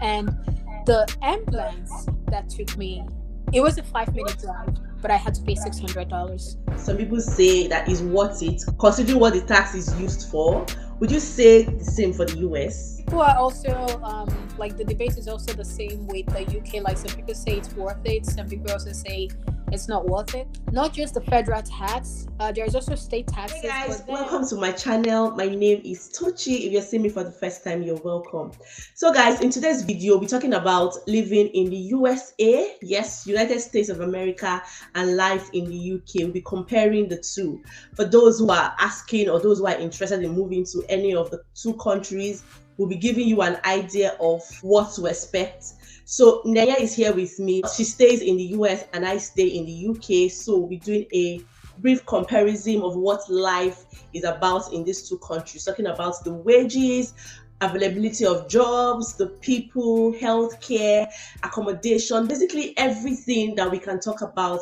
And the ambulance that took me, it was a 5 minute drive, but I had to pay $600. Some people say that is worth it, considering what the tax is used for. Would you say the same for the US? People are also like the debate is also the same with the UK. Like some people say it's worth it, some people also say it's not worth it. Not just the federal tax, there's also state taxes. Hey guys, But then, welcome to my channel. My name is Tochi. If you're seeing me for the first time, you're welcome. So guys, in today's video, we're talking about living in the USA, yes, United States of America, and life in the UK. We'll be comparing the two. For those who are asking or those who are interested in moving to any of the two countries, we'll be giving you an idea of what to expect. So Naya is here with me. She stays in the US and I stay in the UK. So we'll be doing a brief comparison of what life is about in these two countries, talking about the wages, availability of jobs, the people, healthcare, accommodation, basically everything that we can talk about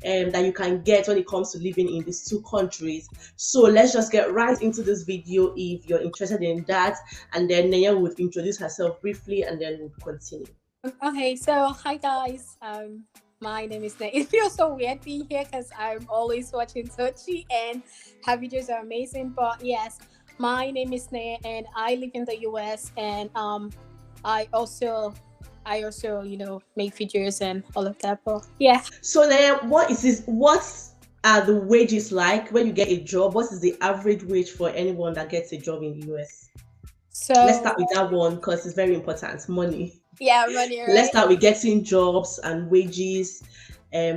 that you can get when it comes to living in these two countries. So let's just get right into this video if you're interested in that, and then Naya would introduce herself briefly and then we'll continue. okay, so hi guys. My name is Nate. It feels so weird being here because I'm always watching Tochi and her videos are amazing. But yes, my name is Nate and I live in the US, and I also make videos and all of that. But yeah. So Naya, what is this? What are the wages like when you get a job? What is the average wage for anyone that gets a job in the US? Let's So start with that one because it's very important. Money. yeah, money, Let's right? start with getting jobs and wages.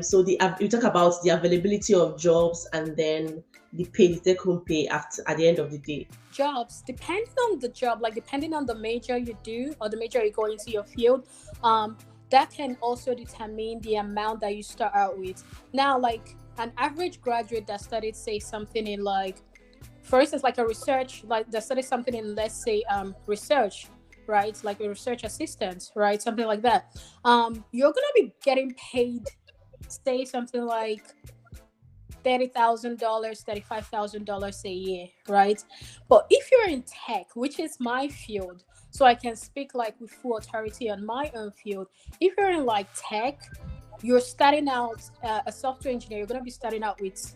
So you talk about the availability of jobs and then the pay, the take-home pay at the end of the day. Jobs, depending on the job, like depending on the major you do or the major you go into your field, that can also determine the amount that you start out with. Now, like an average graduate that studied, say, something in like, for instance, like a research, like that studied something in, let's say, research, right? Like a research assistant, right? Something like that. You're gonna be getting paid, say, something like $30,000, $35,000 a year, right? But if you're in tech, which is my field, so I can speak like with full authority on my own field. If you're in like tech, you're starting out a software engineer. You're gonna be starting out with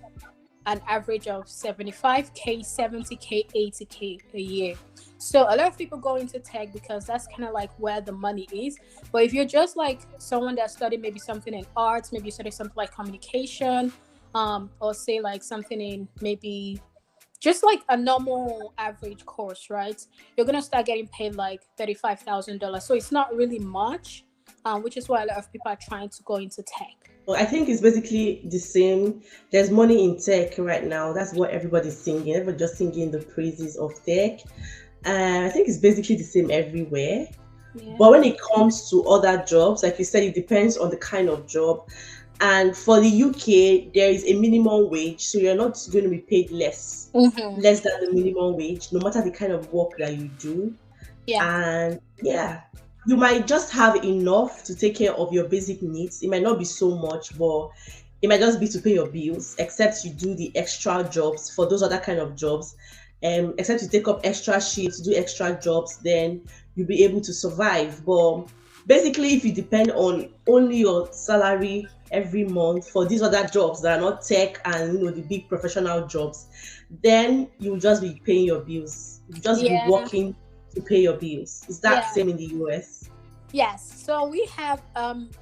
an average of 75K, 70K, 80K a year. So a lot of people go into tech because that's kind of like where the money is. But if you're just like someone that studied maybe something in arts, maybe you studied something like communication, or say like something in maybe just like a normal average course, right? You're gonna start getting paid like $35,000. So it's not really much, which is why a lot of people are trying to go into tech. Well, I think it's basically the same. There's money in tech right now. That's what everybody's singing. Everybody's just singing the praises of tech. I think it's basically the same everywhere. Yeah. But when it comes to other jobs, like you said, it depends on the kind of job. And for the UK, there is a minimum wage, so you're not going to be paid less than the minimum wage, no matter the kind of work that you do. Yeah. And yeah, you might just have enough to take care of your basic needs. It might not be so much, but it might just be to pay your bills, except you do the extra jobs for those other kind of jobs. Except you take up extra shifts, do extra jobs, then you'll be able to survive. But basically, if you depend on only your salary every month for these other jobs that are not tech and the big professional jobs, then you'll just be paying your bills. You just be working to pay your bills. Is that same in the US? Yes. So we have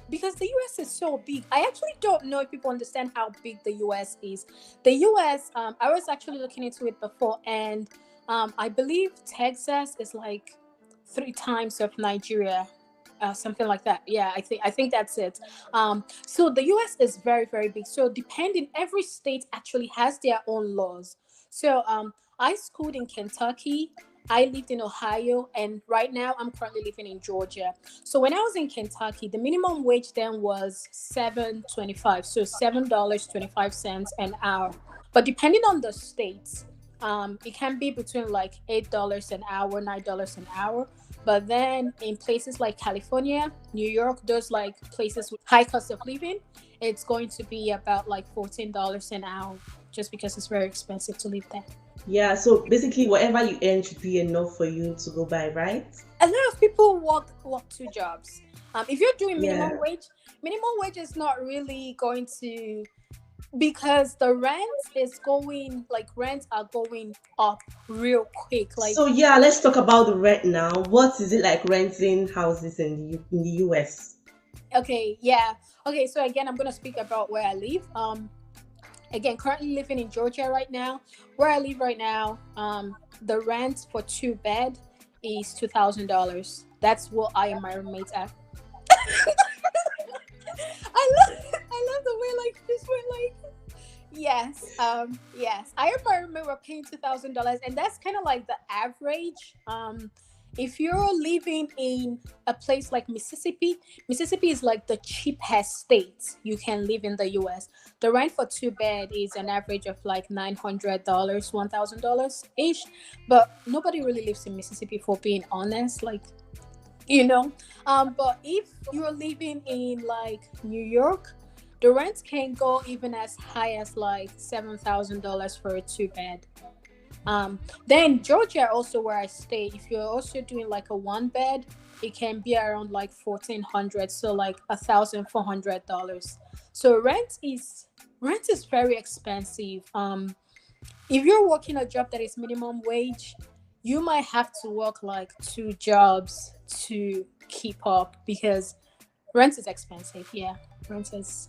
because the US is so big. I actually don't know if people understand how big the US is. The US, I was actually looking into it before, and I believe Texas is like 3 times of Nigeria. Something like that. Yeah, I think that's it. So the US is very, very big. So depending, every state actually has their own laws. So I schooled in Kentucky. I lived in Ohio, and right now I'm currently living in Georgia. So when I was in Kentucky, the minimum wage then was $7.25, so $7.25 an hour. But depending on the states, it can be between like $8 an hour, $9 an hour. But then in places like California, New York, those like places with high cost of living, it's going to be about like $14 an hour, just because it's very expensive to live there. Yeah, so basically whatever you earn should be enough for you to go by, right? a lot of people work two jobs. If you're doing Yeah. minimum wage is not really going to, because the rents are going up real quick. Like, So yeah, let's talk about the rent now. What is it like renting houses in the US? okay, yeah, okay. So again, I'm gonna speak about where I live. Again, currently living in Georgia right now. Where I live right now, the rent for 2 bed is $2,000. That's what I and my roommates at. I love the way like this went like. Yes, yes. I and my roommate were paying $2,000, and that's kind of like the average. If you're living in a place like Mississippi, Mississippi is like the cheapest state you can live in the U.S. The rent for 2 bed is an average of like $900, $1,000 ish. But nobody really lives in Mississippi, for being honest. Like, you know, but if you're living in like New York, the rent can go even as high as like $7,000 for a 2 bed. Then Georgia, also where I stay, if you're also doing like a 1 bed, it can be around like 1,400, so like $1,400. So rent is very expensive. If you're working a job that is minimum wage, you might have to work like two jobs to keep up, because rent is expensive. Yeah, rent is.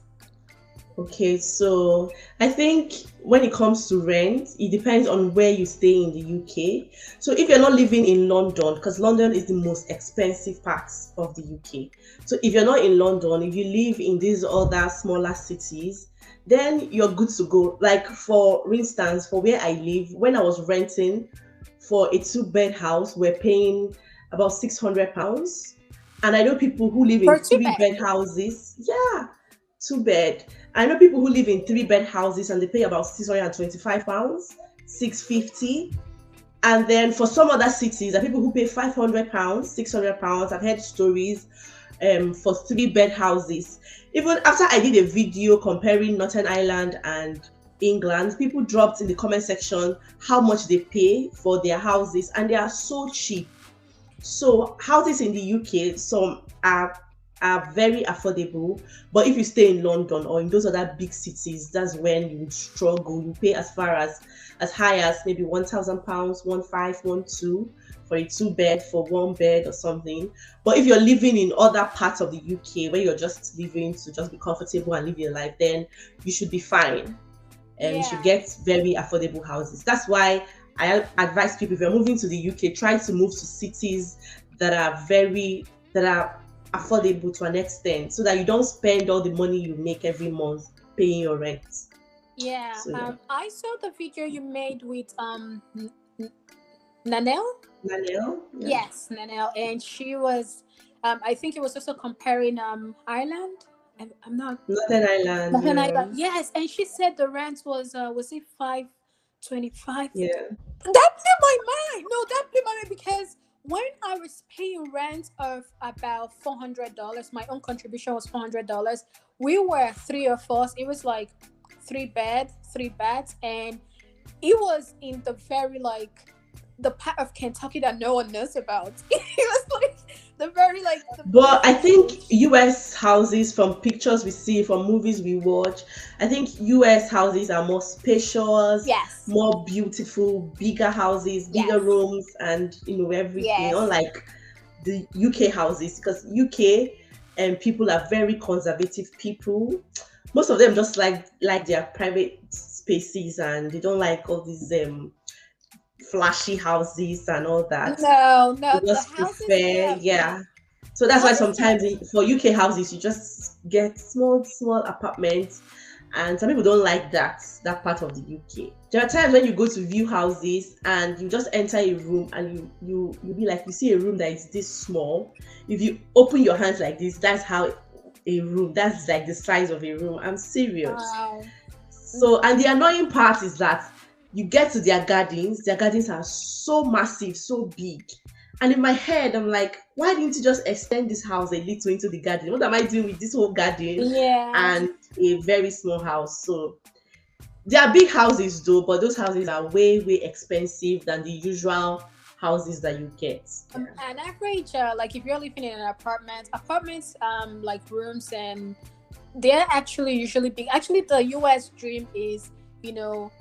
Okay, so I think when it comes to rent, it depends on where you stay in the UK. So if you're not living in London, because London is the most expensive part of the UK. So if you're not in London, if you live in these other smaller cities, then you're good to go. Like for instance, for where I live, when I was renting for a 2 bed house, we're paying about £600. And I know people who live For in a two 3 bed bed. houses. Yeah, 2 bed. I know people who live in 3 bed houses and they pay about £625, 650. And then for some other cities, there are people who pay £500, £600. I've heard stories for 3 bed houses. Even after I did a video comparing Northern Ireland and England, people dropped in the comment section how much they pay for their houses, and they are so cheap. So houses in the UK, some are very affordable, but if you stay in London or in those other big cities, that's when you would struggle. You pay as far as high as maybe £1,000, 1,500, 1,200 for a 2 bed, for 1 bed or something. But if you're living in other parts of the UK where you're just living to just be comfortable and live your life, then you should be fine. And you should Yeah. get very affordable houses. That's why I advise people, if you're moving to the UK, try to move to cities that are affordable to an extent, so that you don't spend all the money you make every month paying your rent. Yeah. So yeah. I saw the video you made with Nanel. Danielle? Yeah. Yes, Nanel, and she was. I think it was also comparing Ireland. I'm not. Northern Ireland, Northern yeah. Ireland. Yes, and she said the rent was it 525? Yeah. That blew my mind. No, that blew my mind, because when I was paying rent of about $400, my own contribution was $400. We were three of us. It was like 3 bed, 3 beds, and it was in the very like the part of Kentucky that no one knows about. It was like the very like. But I think US houses, from pictures we see, from movies we watch, I think US houses are more spacious, Yes. more beautiful, bigger houses, bigger Yes. rooms, and everything. Yes. Unlike the UK houses, because UK and people are very conservative people. Most of them just like their private spaces, and they don't like all these flashy houses and all that. No, They the just houses. prefer, yeah. So that's why sometimes for UK houses you just get small apartments, and some people don't like that part of the UK. There are times when you go to view houses and you just enter a room and you be like, you see a room that is this small. If you open your hands like this, that's that's like the size of a room. I'm serious. Wow. So, and the annoying part is that you get to their gardens are so massive, so big. And in my head, I'm like, why didn't you just extend this house a little into the garden? What am I doing with this whole garden and a very small house? So they are big houses though, but those houses are way expensive than the usual houses that you get. An average, like if you're living in an apartments, like rooms, and they're actually usually big. Actually, the US dream is,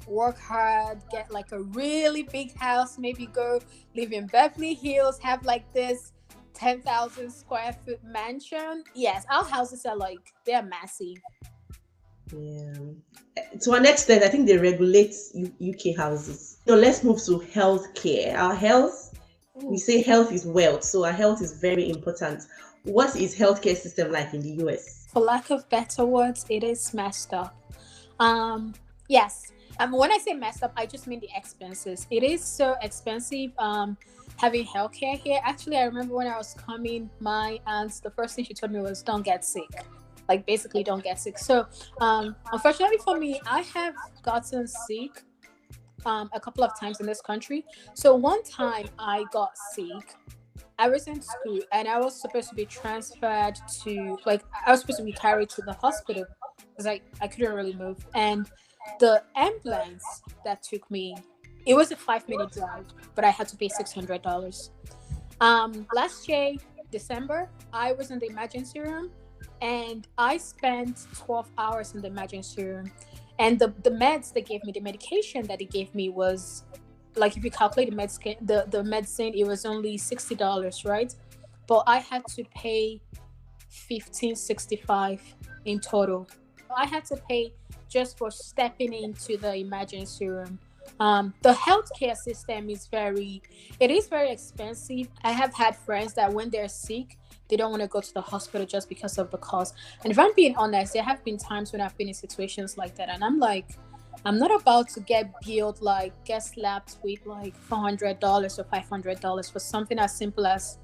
work hard, get like a really big house, maybe go live in Beverly Hills, have like this 10,000 square foot mansion. Yes, our houses are like, they're massive. Yeah. To an extent, I think they regulate UK houses. So let's move to healthcare. Our health, we Ooh. say health is wealth, so our health is very important. What is healthcare system like in the US? For lack of better words, it is messed up. Yes. When I say messed up, I just mean the expenses. It is so expensive. Having healthcare here. Actually, I remember when I was coming, my aunt, the first thing she told me was, "Don't get sick." Like basically, don't get sick. So, unfortunately for me, I have gotten sick a couple of times in this country. So one time I got sick. I was in school and I was supposed to be transferred to, like, I was supposed to be carried to the hospital because I couldn't really move. And the ambulance that took me, it was a 5-minute drive, but I had to pay $600. Last year, December, I was in the emergency room and I spent 12 hours in the emergency room. And the meds they gave me, the medication that they gave me was, like, if you calculate the medicine, it was only $60, right? But I had to pay $15.65 in total. I had to pay just for stepping into the emergency room. The healthcare system is very expensive. I have had friends that when they're sick, they don't want to go to the hospital just because of the cost. And if I'm being honest, there have been times when I've been in situations like that, and I'm like, I'm not about to get slapped with like $400 or $500 for something as simple as,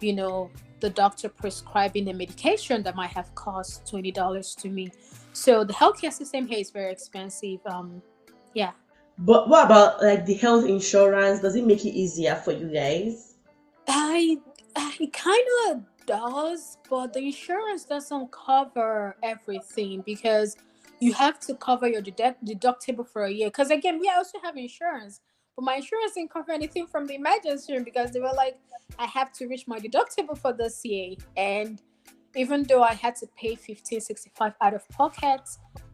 the doctor prescribing the medication that might have cost $20 to me. So the healthcare system here is very expensive. Yeah. But what about like the health insurance? Does it make it easier for you guys? It kind of does, but the insurance doesn't cover everything because you have to cover your deductible for a year. Because again, I also have insurance, but my insurance didn't cover anything from the emergency room because they were like, I have to reach my deductible for this year. And even though I had to pay $15.65 out of pocket,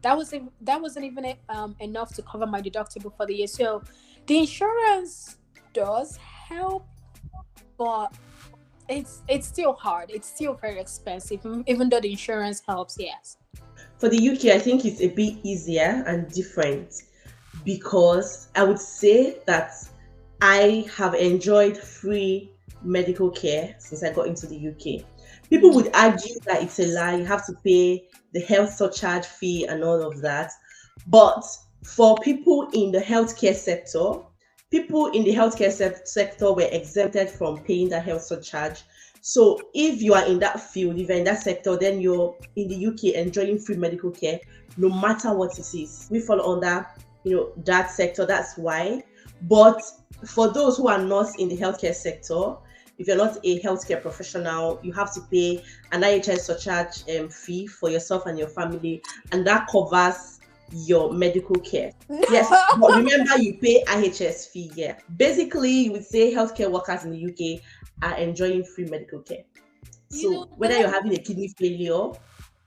that wasn't even enough to cover my deductible for the year. So the insurance does help, but it's still hard. It's still very expensive, even though the insurance helps. Yes. For the UK, I think it's a bit easier and different because I would say that I have enjoyed free medical care since I got into the UK. People would argue that it's a lie. You have to pay the health surcharge fee and all of that. But for people in the healthcare sector, were exempted from paying the health surcharge. So if you are in that field, if you're in that sector, then you're in the UK enjoying free medical care, no matter what it is. We fall under, that sector. That's why. But for those who are not in the healthcare sector, if you're not a healthcare professional, you have to pay an IHS surcharge fee for yourself and your family, and that covers your medical care. Yes, but remember you pay IHS fee. Yeah, basically you would say healthcare workers in the UK are enjoying free medical care. So whether you're having a kidney failure,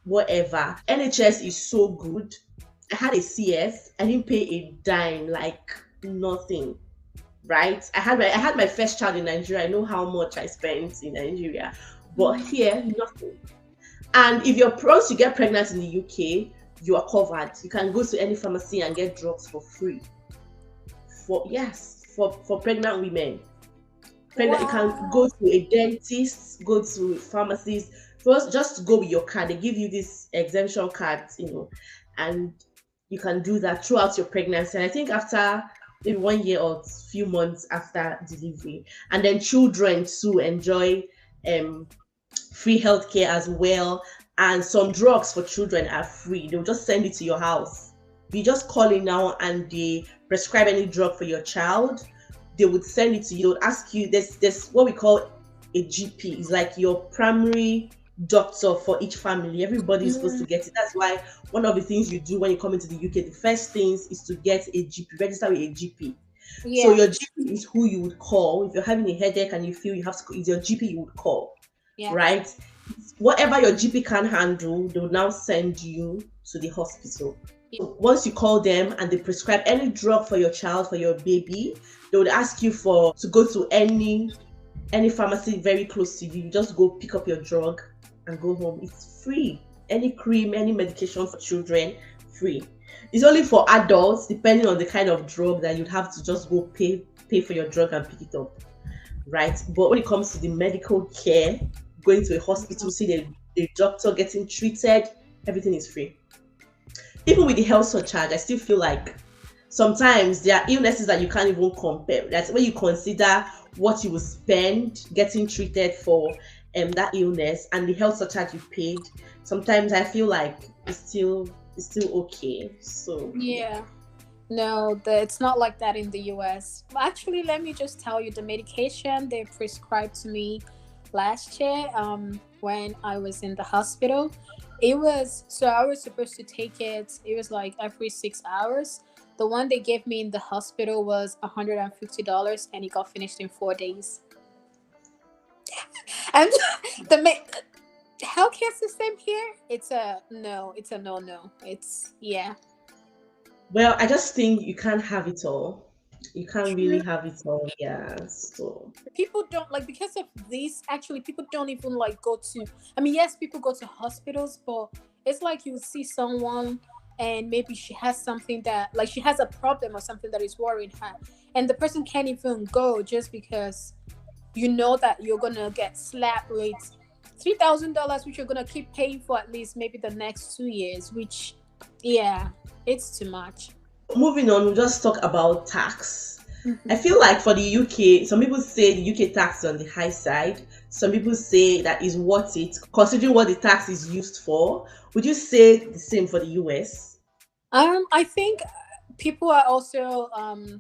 whatever, NHS is so good. I had a CS, I didn't pay a dime, like nothing. Right? I had my first child in Nigeria. I know how much I spent in Nigeria, but here nothing. And if you're prone to get pregnant in the UK, you are covered. You can go to any pharmacy and get drugs for free. For pregnant women. You can go to a dentist, go to pharmacies. First, just go with your card. They give you this exemption card, and you can do that throughout your pregnancy. And I think after maybe 1 year or few months after delivery. And then children too enjoy free healthcare as well. And some drugs for children are free. They'll just send it to your house. You just call in now and they prescribe any drug for your child. They would send it to you. They would ask you, there's what we call a GP. It's like your primary doctor for each family. Everybody is supposed to get it. That's why one of the things you do when you come into the UK, the first things is to get a GP, register with a GP. So Yeah. your GP is who you would call if you're having a headache and you feel you have to. It's your GP you would call, Yes. right? Whatever your GP can handle, they will now send you to the hospital. So once you call them and they prescribe any drug for your child, for your baby, they would ask you for to go to any pharmacy very close to you. You just go pick up your drug and go home. It's free. Any cream, any medication for children, free. It's only for adults, depending on the kind of drug that you'd have to just go pay for your drug and pick it up, right? But when it comes to the medical care, going to a hospital, see the doctor, getting treated, everything is free. Even with the health surcharge, I still feel like sometimes there are illnesses that you can't even compare. That's when you consider what you will spend getting treated for that illness and the health surcharge you paid. Sometimes I feel like it's still okay. So yeah. Yeah. No, it's not like that in the US. Actually, let me just tell you the medication they prescribed to me last year, when I was in the hospital. It was so I was supposed to take it. It was like every 6 hours. The one they gave me in the hospital was $150, and it got finished in 4 days. And the healthcare system here, it's a no. It's a no. It's yeah. Well, I just think you can't have it all. You can't really have it all. Yeah. So People don't like, because of this, actually people don't even like go to, I mean, yes, people go to hospitals, but it's like you see someone and maybe she has something that, like, she has a problem or something that is worrying her, and the person can't even go just because you know that you're gonna get slapped with $3,000, which you're gonna keep paying for at least maybe the next 2 years, which, yeah, it's too much. moving on, we'll just talk about tax. I Mhm. feel like for the UK, some people say the UK tax is on the high side. Some people say that is worth it, considering what the tax is used for. Would you say the same for the US? I think people are also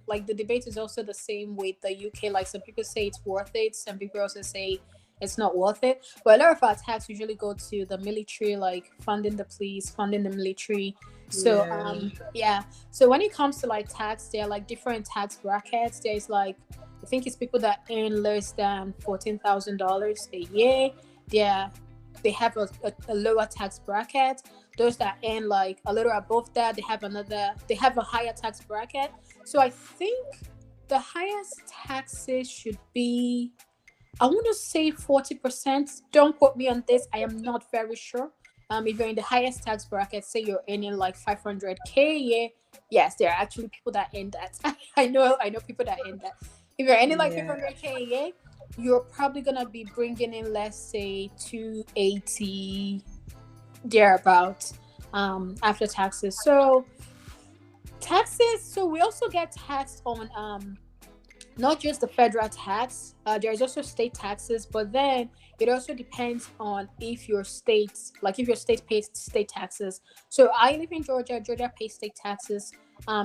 like, the debate is also the same with the UK. Like, some people say it's worth it, some people also say it's not worth it. But a lot of our tax usually go to the military, like funding the police, funding the military. So Yeah. yeah. So when it comes to like tax, there are like different tax brackets. There's like, I think it's people that earn less than $14,000 a year. Yeah, they have a lower tax bracket. Those that earn like a little above that, they have a higher tax bracket. So I think the highest taxes should be, I want to say 40%. Don't quote me on this, I am not very sure. If you're in the highest tax bracket, say you're earning like 500K a year, yes, there are actually people that earn that. I know people that earn that. If you're earning like Yeah. 500K a year, you're probably gonna be bringing in, let's say, 280 thereabout, after taxes. So taxes. So we also get taxed on, not just the federal tax. There's also state taxes, but then it also depends on if your state, like if your state pays state taxes. So I live in Georgia. Georgia pays state taxes.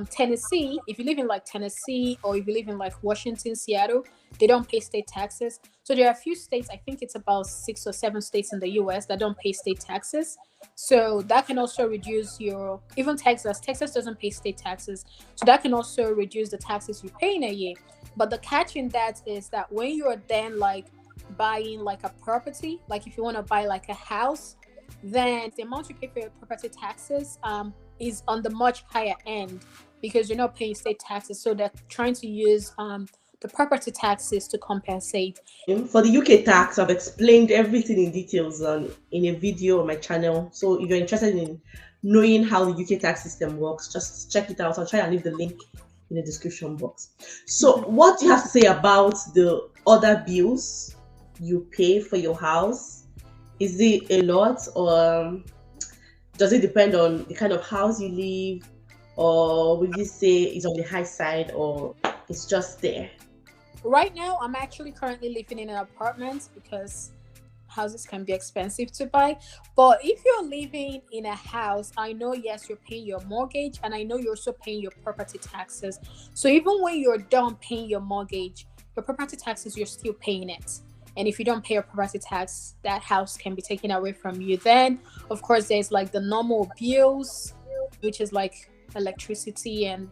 Tennessee, if you live in like Tennessee, or if you live in like Washington, Seattle, they don't pay state taxes. So there are a few states, I think it's about 6 or 7 states in the US that don't pay state taxes. So that can also reduce your, even Texas. Texas doesn't pay state taxes. So that can also reduce the taxes you pay in a year. But the catch in that is that when you're then like buying like a property, like if you want to buy like a house, then the amount you pay for your property taxes is on the much higher end, because you're not paying state taxes. So they're trying to use the property taxes to compensate. For the UK tax, I've explained everything in details in a video on my channel. So if you're interested in knowing how the UK tax system works, just check it out. I'll try and leave the link in the description box. So, Mhm. what do you have to say about the other bills you pay for your house? Is it a lot, or does it depend on the kind of house you live, or would you say it's on the high side, or it's just there? Right now, I'm actually currently living in an apartment because houses can be expensive to buy. But if you're living in a house, I know, yes, you're paying your mortgage, and I know you're also paying your property taxes. So even when you're done paying your mortgage, your property taxes, you're still paying it. And if you don't pay your property tax, that house can be taken away from you. Then, of course, there's like the normal bills, which is like electricity and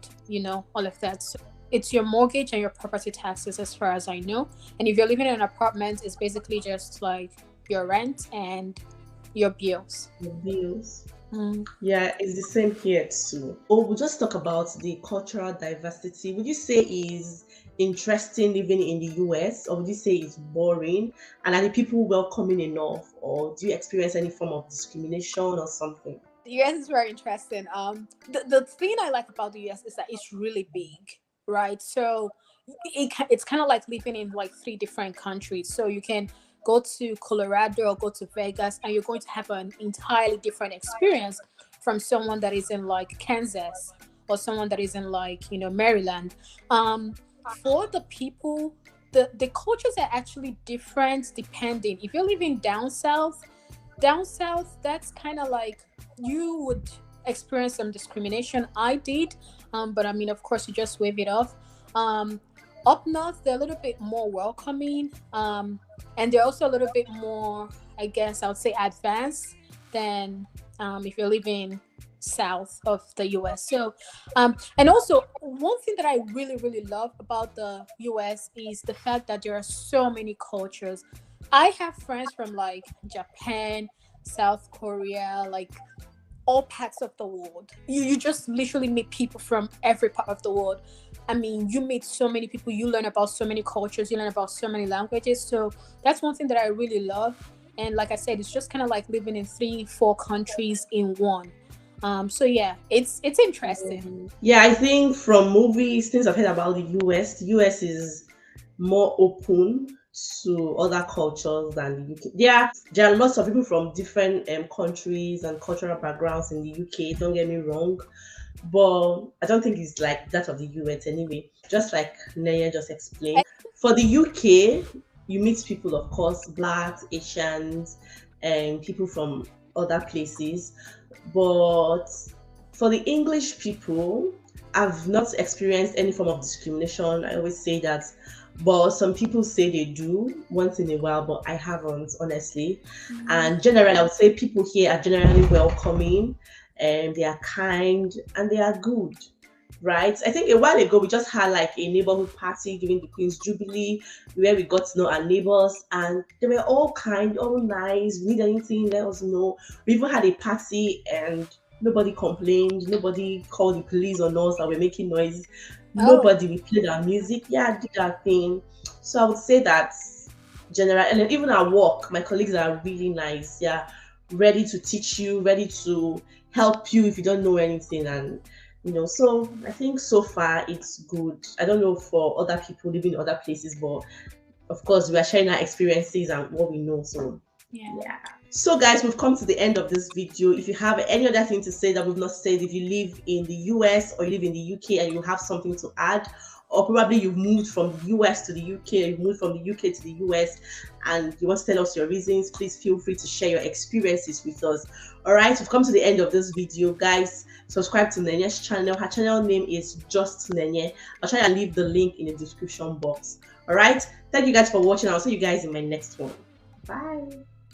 all of that. So it's your mortgage and your property taxes, as far as I know. And if you're living in an apartment, it's basically just like your rent and your bills. The bills. Mm. Yeah, it's the same here too. Oh, we'll just talk about the cultural diversity. Would you say is interesting living in the US, or would you say it's boring? And are the people welcoming enough, or do you experience any form of discrimination or something? The US is very interesting. The thing I like about the US is that it's really big, right? So it's kind of like living in like three different countries. So you can go to Colorado or go to Vegas, and you're going to have an entirely different experience from someone that is in like Kansas or someone that is in like, you know, Maryland. For the people, the cultures are actually different depending. If you're living down south, that's kind of like you would experience some discrimination. I did, but I mean, of course, you just wave it off. Up north, they're a little bit more welcoming, and they're also a little bit more, I guess I would say, advanced than if you're living south of the US. So, and also one thing that I really, really love about the US is the fact that there are so many cultures. I have friends from like Japan, South Korea, like all parts of the world. You just literally meet people from every part of the world. I mean, you meet so many people, you learn about so many cultures, you learn about so many languages. So that's one thing that I really love. And like I said, it's just kind of like living in 3-4 countries in one. So yeah, it's interesting. Yeah, I think from movies, things I've heard about the US is more open to other cultures than the UK. There are lots of people from different countries and cultural backgrounds in the UK, don't get me wrong, but I don't think it's like that of the US anyway. Just like Naya just explained. For the UK, you meet people, of course, blacks, Asians, and people from other places. But for the English people, I've not experienced any form of discrimination. I always say that, but some people say they do once in a while, but I haven't, honestly. Mm-hmm. And generally, I would say people here are generally welcoming, and they are kind, and they are good, right? I think a while ago we just had like a neighborhood party during the Queen's Jubilee where we got to know our neighbors, and they were all kind, all nice. We need anything, let us know. We even had a party and nobody complained, nobody called the police on us that we're making noise. Nobody, we played our music, yeah, did our thing. So I would say that general, and then even at work, my colleagues are really nice, yeah, ready to teach you, ready to help you if you don't know anything. And so I think so far it's good. I don't know for other people living in other places, but of course we are sharing our experiences and what we know. So yeah. So guys, we've come to the end of this video. If you have any other thing to say that we've not said, if you live in the US or you live in the UK and you have something to add, or probably you've moved from the US to the UK, or you've moved from the UK to the US and you want to tell us your reasons, please feel free to share your experiences with us. All right, we've come to the end of this video. Guys, subscribe to Nenye's channel. Her channel name is Just Nenye. I'll try and leave the link in the description box. All right, thank you guys for watching. I'll see you guys in my next one. Bye.